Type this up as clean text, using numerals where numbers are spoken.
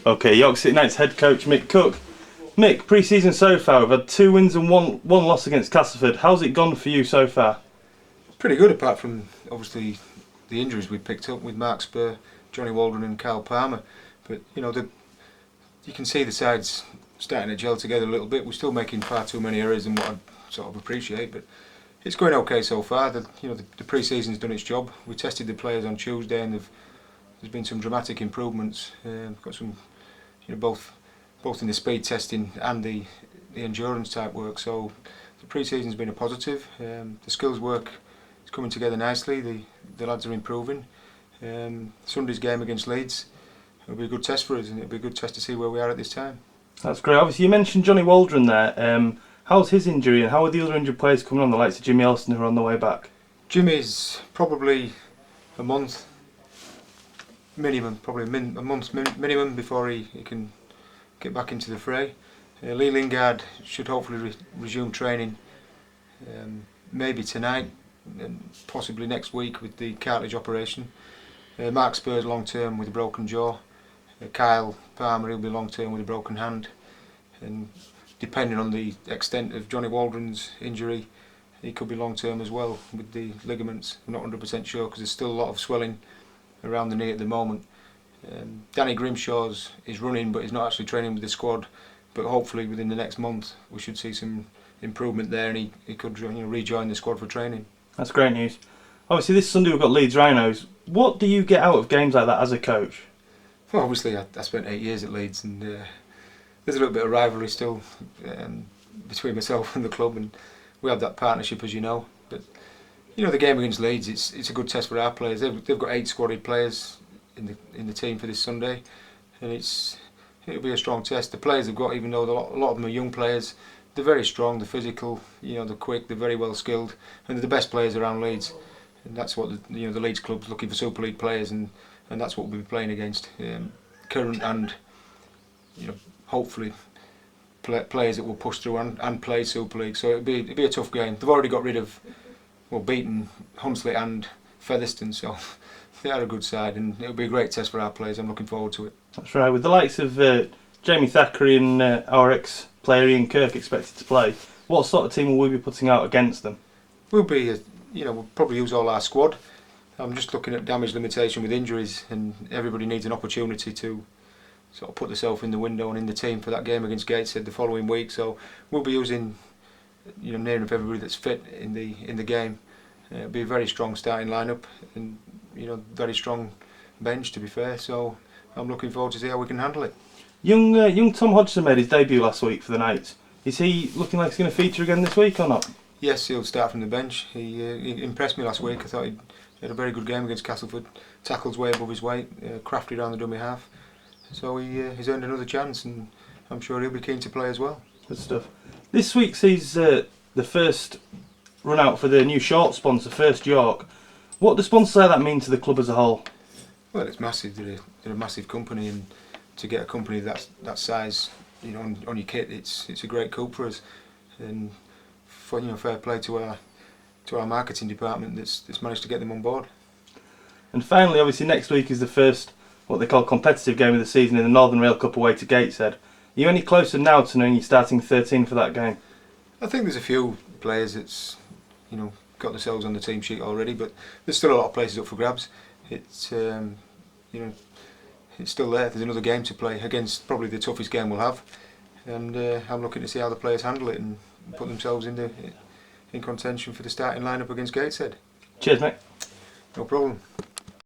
Okay, York City Knights head coach Mick Cook. Mick, pre-season so far, we've had 2 wins and one loss against Castleford. How's it gone for you so far? Pretty good, apart from obviously the injuries we picked up with Mark Spur, Johnny Waldron and Kyle Palmer. But you know, you can see the sides starting to gel together a little bit. We're still making far too many errors than what I'd sort of appreciate, but it's going okay so far. The pre-season's done its job. We tested the players on Tuesday, and there's been some dramatic improvements. Got some, both in the speed testing and the endurance type work. So the pre-season's been a positive. The skills work is coming together nicely. The lads are improving. Sunday's game against Leeds will be a good test for us, and it'll be a good test to see where we are at this time. That's great. Obviously, you mentioned Johnny Waldron there. How's his injury, and how are the other injured players coming on, the likes of Jimmy Elston, who are on the way back? Jimmy's probably a month minimum, a month minimum before he can get back into the fray. Lee Lingard should hopefully resume training maybe tonight and possibly next week with the cartilage operation. Mark Spur's long term with a broken jaw. Kyle Palmer, he'll be long term with a broken hand. And depending on the extent of Johnny Waldron's injury, he could be long term as well with the ligaments. I'm not 100% sure because there's still a lot of swelling around the knee at the moment. Danny Grimshaw's is running, but he's not actually training with the squad. But hopefully within the next month we should see some improvement there, and he could rejoin the squad for training. That's great news. Obviously this Sunday we've got Leeds Rhinos. What do you get out of games like that as a coach? Well, obviously I spent 8 years at Leeds, and there's a little bit of rivalry still between myself and the club, and we have that partnership, as you know. But the game against Leeds, it's a good test for our players. They've got 8 squadded players in the team for this Sunday, and it'll be a strong test. The players they've got, even though a lot of them are young players, they're very strong, they're physical, they're quick, they're very well skilled, and they're the best players around Leeds. And that's what the Leeds club's looking for, Super League players, and that's what we'll be playing against. Current and hopefully players that will push through and play Super League. So it'll be a tough game. They've already got rid of, beaten Hunslet and Featherstone, so they are a good side, and it'll be a great test for our players. I'm looking forward to it. That's right. With the likes of Jamie Thackeray and our ex-player Ian Kirk expected to play, what sort of team will we be putting out against them? We'll probably use all our squad. I'm just looking at damage limitation with injuries, and everybody needs an opportunity to sort of put themselves in the window and in the team for that game against Gateshead the following week. So we'll be using near enough everybody that's fit in the game. It'll be a very strong starting lineup, and very strong bench, to be fair. So I'm looking forward to see how we can handle it. Young Tom Hodgson made his debut last week for the Knights. Is he looking like he's going to feature again this week or not? Yes, he'll start from the bench. He impressed me last week. I thought he had a very good game against Castleford. Tackles way above his weight, crafty around the dummy half. So he's earned another chance, and I'm sure he'll be keen to play as well. Good stuff. This week sees the first run out for the new short sponsor, First York. What does sponsors like that mean to the club as a whole? Well, it's massive. They're a massive company, and to get a company that size, on your kit, it's a great coup for us. And fair play to our marketing department that's managed to get them on board. And finally, obviously next week is the first, what they call competitive game of the season in the Northern Rail Cup away to Gateshead. Are you any closer now to knowing you're starting 13 for that game? I think there's a few players that's got themselves on the team sheet already, but there's still a lot of places up for grabs. It's still there. There's another game to play against probably the toughest game we'll have, and I'm looking to see how the players handle it and put themselves in contention for the starting lineup against Gateshead. Cheers, mate. No problem.